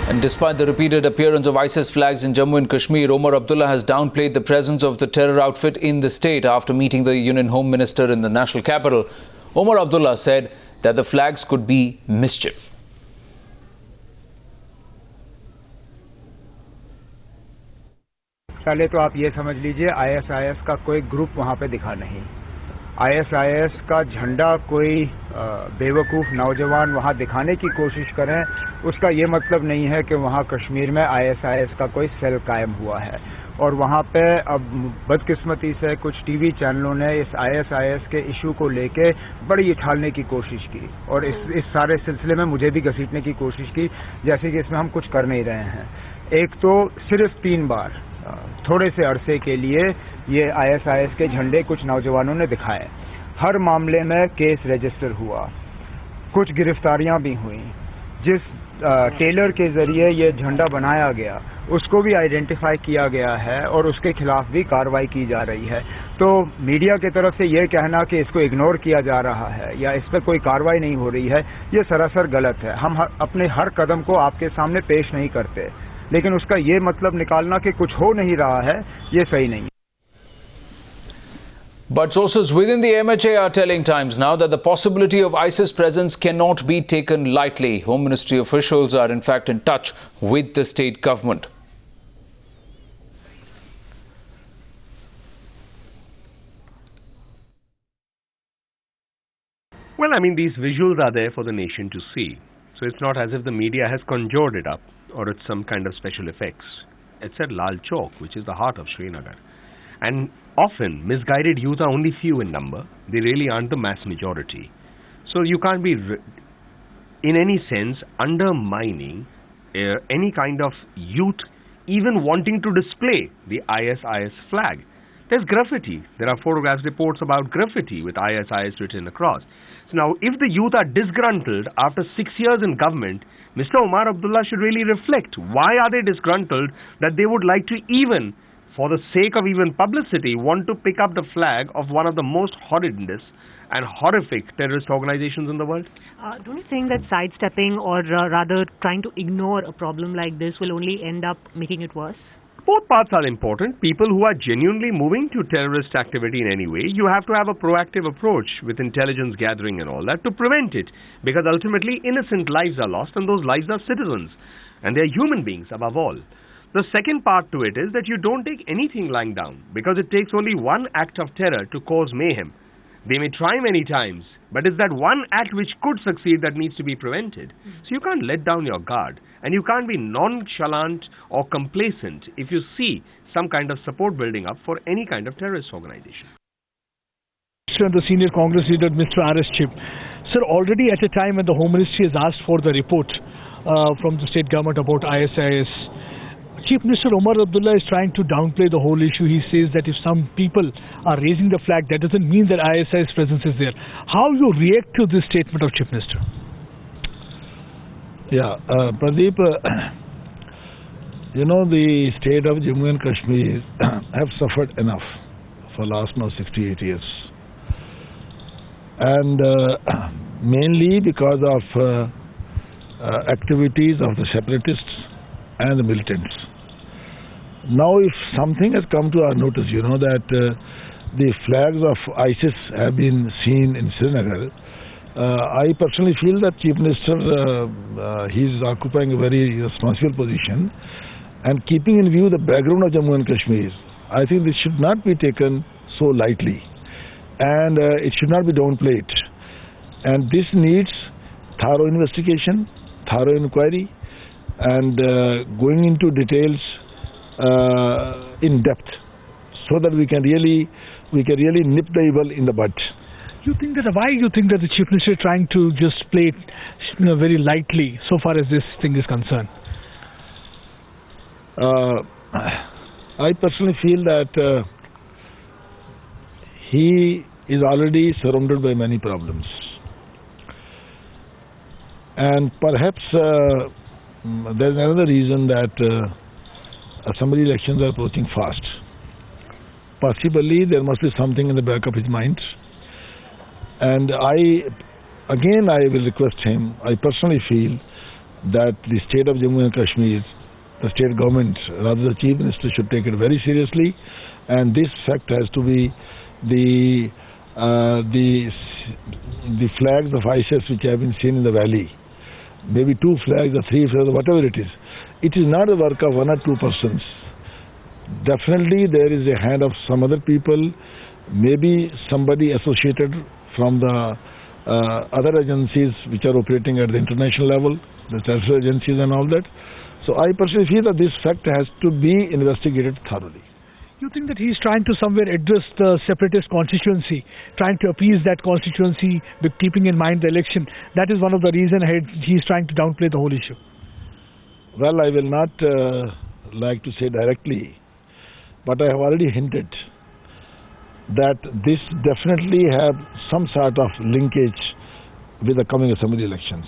And despite the repeated appearance of ISIS flags in Jammu and Kashmir, Omar Abdullah has downplayed the presence of the terror outfit in the state after meeting the Union Home Minister in the national capital. Omar Abdullah said that the flags could be mischief. पहले तो आप ये समझ लीजिए ISIS का कोई group वहाँ पे दिखा नहीं। आईएसआईएस का झंडा कोई बेवकूफ़ नौजवान वहाँ दिखाने की कोशिश करें, उसका ये मतलब नहीं है कि वहाँ कश्मीर में आईएसआईएस का कोई सेल कायम हुआ है। और वहाँ पे अब बदकिस्मती से कुछ टीवी चैनलों ने इस आईएसआईएस के इशू को लेके बड़ी उछालने की कोशिश की और इस सारे सिलसिले में मुझे भी घसीटने की कोशिश की, जैसे कि इसमें हम कुछ कर नहीं रहे हैं। एक तो सिर्फ 3 बार थोड़े से अरसे के लिए ये आईएसआईएस के झंडे कुछ नौजवानों ने दिखाए। हर मामले में केस रजिस्टर हुआ, कुछ गिरफ्तारियां भी हुई। जिस टेलर के जरिए ये झंडा बनाया गया उसको भी आइडेंटिफाई किया गया है और उसके खिलाफ भी कार्रवाई की जा रही है। तो मीडिया की तरफ से ये कहना कि इसको इग्नोर किया जा रहा है या इस पर कोई कार्रवाई नहीं हो रही है, ये सरासर गलत है। हम अपने हर कदम को आपके सामने पेश नहीं करते, लेकिन उसका ये मतलब निकालना कि कुछ हो नहीं रहा है, ये सही नहीं है। But sources within the MHA are telling Times now that the possibility of ISIS presence cannot be taken lightly. Home Ministry officials are in fact in touch with the state government. Well, I mean, these visuals are there for the nation to see. So it's not as if the media has conjured it up or it's some kind of special effects. It's at Lal Chowk, which is the heart of Srinagar. And often, misguided youth are only few in number. They really aren't the mass majority. So you can't be, in any sense, undermining any kind of youth even wanting to display the ISIS flag. There's graffiti. There are photographs, reports about graffiti with ISIS written across. So now, if the youth are disgruntled after 6 years in government, Mr. Omar Abdullah should really reflect. Why are they disgruntled that they would like to even, for the sake of even publicity, want to pick up the flag of one of the most horrendous and horrific terrorist organizations in the world? Don't you think that sidestepping or rather trying to ignore a problem like this will only end up making it worse? Both parts are important. People who are genuinely moving to terrorist activity in any way, you have to have a proactive approach with intelligence gathering and all that to prevent it. Because ultimately innocent lives are lost and those lives are citizens. And they're human beings above all. The second part to it is that you don't take anything lying down because it takes only one act of terror to cause mayhem. They may try many times, but it's that one act which could succeed that needs to be prevented. So you can't let down your guard and you can't be nonchalant or complacent if you see some kind of support building up for any kind of terrorist organization. And the senior Congress leader, Mr. R.S. Chip. Sir, already at a time when the Home Ministry has asked for the report from the state government about ISIS, Chief Minister Omar Abdullah is trying to downplay the whole issue. He says that if some people are raising the flag, that doesn't mean that ISIS presence is there. How you react to this statement of Chief Minister? Yeah, Pradeep, you know, the state of Jammu and Kashmir have suffered enough for last now 68 years. And mainly because of activities of the separatists and the militants. Now if something has come to our notice, you know, that the flags of ISIS have been seen in Srinagar, I personally feel that Chief Minister, he is occupying a very responsible position and keeping in view the background of Jammu and Kashmir, I think this should not be taken so lightly and it should not be downplayed. And this needs thorough investigation, thorough inquiry and going into details in depth so that we can really nip the evil in the bud. Why you think that the Chief Minister is trying to just play it very lightly so far as this thing is concerned? I personally feel that he is already surrounded by many problems. And perhaps there is another reason that assembly elections are approaching fast. Possibly there must be something in the back of his mind. And I will request him, I personally feel that the state of Jammu and Kashmir, the state government, rather the chief minister, should take it very seriously, and this fact has to be the flags of ISIS which have been seen in the valley, maybe 2 flags or 3 flags, whatever it is. It is not the work of 1 or 2 persons. Definitely there is a hand of some other people, maybe somebody associated from the other agencies which are operating at the international level, the terrorist agencies and all that. So I personally feel that this fact has to be investigated thoroughly. You think that he's trying to somewhere address the separatist constituency, trying to appease that constituency with keeping in mind the election? That is one of the reasons he's trying to downplay the whole issue. Well, I will not like to say directly, but I have already hinted that this definitely have some sort of linkage with the coming assembly elections.